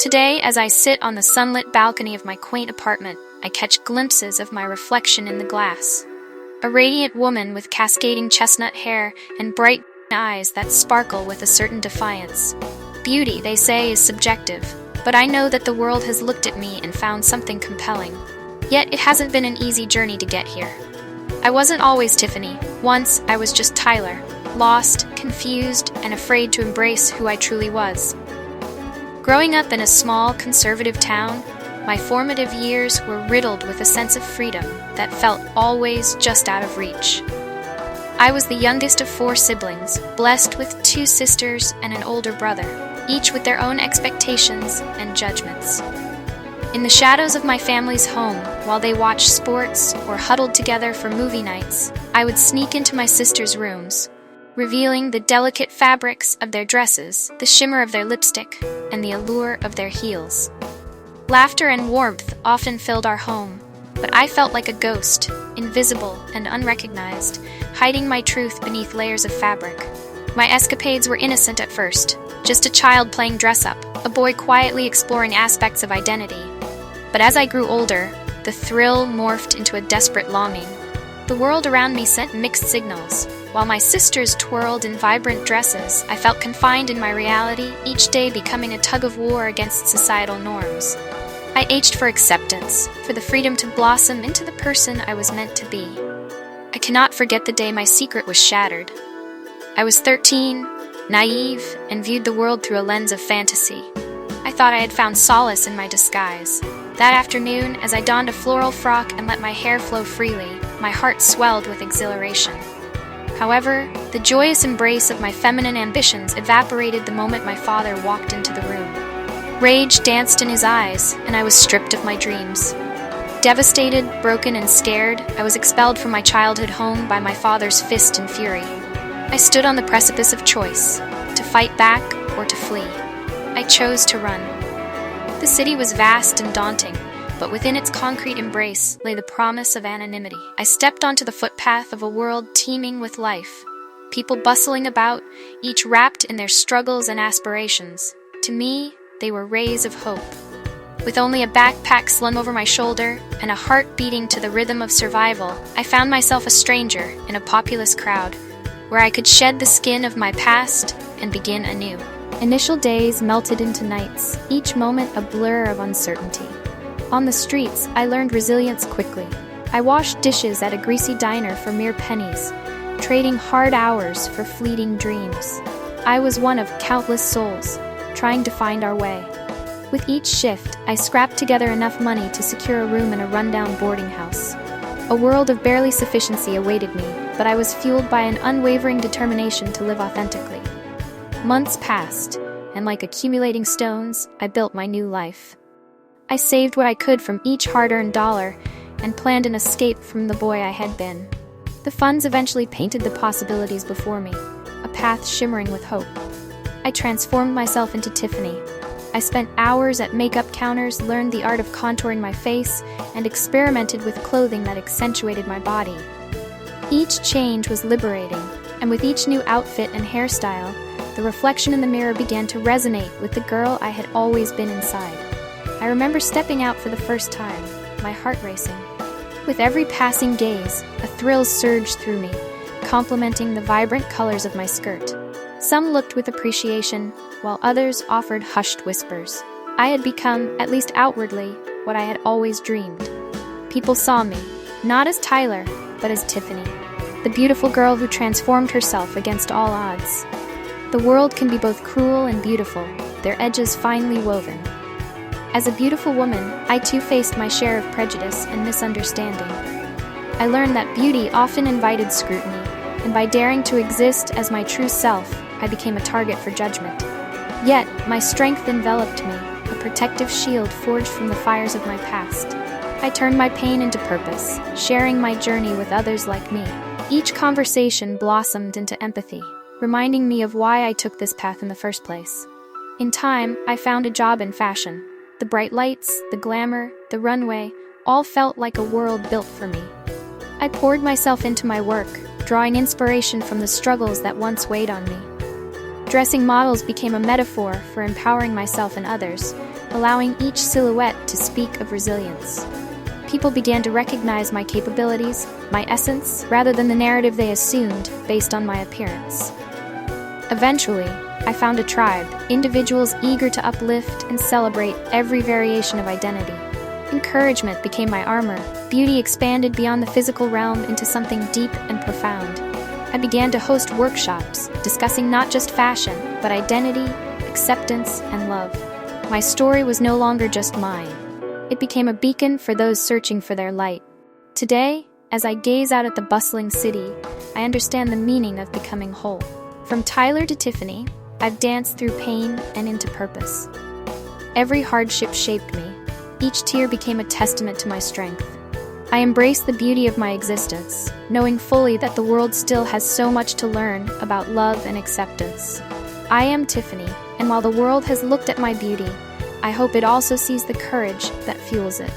Today, as I sit on the sunlit balcony of my quaint apartment, I catch glimpses of my reflection in the glass. A radiant woman with cascading chestnut hair and bright eyes that sparkle with a certain defiance. Beauty, they say, is subjective, but I know that the world has looked at me and found something compelling. Yet it hasn't been an easy journey to get here. I wasn't always Tiffany. Once, I was just Tyler, lost, confused, and afraid to embrace who I truly was. Growing up in a small, conservative town, my formative years were riddled with a sense of freedom that felt always just out of reach. I was the youngest of 4 siblings, blessed with 2 sisters and an older brother, each with their own expectations and judgments. In the shadows of my family's home, while they watched sports or huddled together for movie nights, I would sneak into my sisters' rooms, revealing the delicate fabrics of their dresses, the shimmer of their lipstick, and the allure of their heels. Laughter and warmth often filled our home, but I felt like a ghost, invisible and unrecognized, hiding my truth beneath layers of fabric. My escapades were innocent at first, just a child playing dress-up, a boy quietly exploring aspects of identity. But as I grew older, the thrill morphed into a desperate longing. The world around me sent mixed signals. While my sisters twirled in vibrant dresses, I felt confined in my reality, each day becoming a tug-of-war against societal norms. I ached for acceptance, for the freedom to blossom into the person I was meant to be. I cannot forget the day my secret was shattered. I was 13, naive, and viewed the world through a lens of fantasy. I thought I had found solace in my disguise. That afternoon, as I donned a floral frock and let my hair flow freely, my heart swelled with exhilaration. However, the joyous embrace of my feminine ambitions evaporated the moment my father walked into the room. Rage danced in his eyes, and I was stripped of my dreams. Devastated, broken, and scared, I was expelled from my childhood home by my father's fist and fury. I stood on the precipice of choice, to fight back or to flee. I chose to run. The city was vast and daunting, but within its concrete embrace lay the promise of anonymity. I stepped onto the footpath of a world teeming with life, people bustling about, each wrapped in their struggles and aspirations. To me, they were rays of hope. With only a backpack slung over my shoulder and a heart beating to the rhythm of survival, I found myself a stranger in a populous crowd, where I could shed the skin of my past and begin anew. Initial days melted into nights, each moment a blur of uncertainty. On the streets, I learned resilience quickly. I washed dishes at a greasy diner for mere pennies, trading hard hours for fleeting dreams. I was one of countless souls, trying to find our way. With each shift, I scrapped together enough money to secure a room in a rundown boarding house. A world of barely sufficiency awaited me, but I was fueled by an unwavering determination to live authentically. Months passed, and like accumulating stones, I built my new life. I saved what I could from each hard-earned dollar and planned an escape from the boy I had been. The funds eventually painted the possibilities before me, a path shimmering with hope. I transformed myself into Tiffany. I spent hours at makeup counters, learned the art of contouring my face, and experimented with clothing that accentuated my body. Each change was liberating, and with each new outfit and hairstyle, the reflection in the mirror began to resonate with the girl I had always been inside. I remember stepping out for the first time, my heart racing. With every passing gaze, a thrill surged through me, complementing the vibrant colors of my skirt. Some looked with appreciation, while others offered hushed whispers. I had become, at least outwardly, what I had always dreamed. People saw me, not as Tyler, but as Tiffany, the beautiful girl who transformed herself against all odds. The world can be both cruel and beautiful, their edges finely woven. As a beautiful woman, I too faced my share of prejudice and misunderstanding. I learned that beauty often invited scrutiny, and by daring to exist as my true self, I became a target for judgment. Yet, my strength enveloped me, a protective shield forged from the fires of my past. I turned my pain into purpose, sharing my journey with others like me. Each conversation blossomed into empathy, reminding me of why I took this path in the first place. In time, I found a job in fashion. The bright lights, the glamour, the runway, all felt like a world built for me. I poured myself into my work, drawing inspiration from the struggles that once weighed on me. Dressing models became a metaphor for empowering myself and others, allowing each silhouette to speak of resilience. People began to recognize my capabilities, my essence, rather than the narrative they assumed based on my appearance. Eventually, I found a tribe, individuals eager to uplift and celebrate every variation of identity. Encouragement became my armor. Beauty expanded beyond the physical realm into something deep and profound. I began to host workshops, discussing not just fashion, but identity, acceptance, and love. My story was no longer just mine. It became a beacon for those searching for their light. Today, as I gaze out at the bustling city, I understand the meaning of becoming whole. From Tyler to Tiffany, I've danced through pain and into purpose. Every hardship shaped me. Each tear became a testament to my strength. I embrace the beauty of my existence, knowing fully that the world still has so much to learn about love and acceptance. I am Tiffany, and while the world has looked at my beauty, I hope it also sees the courage that fuels it.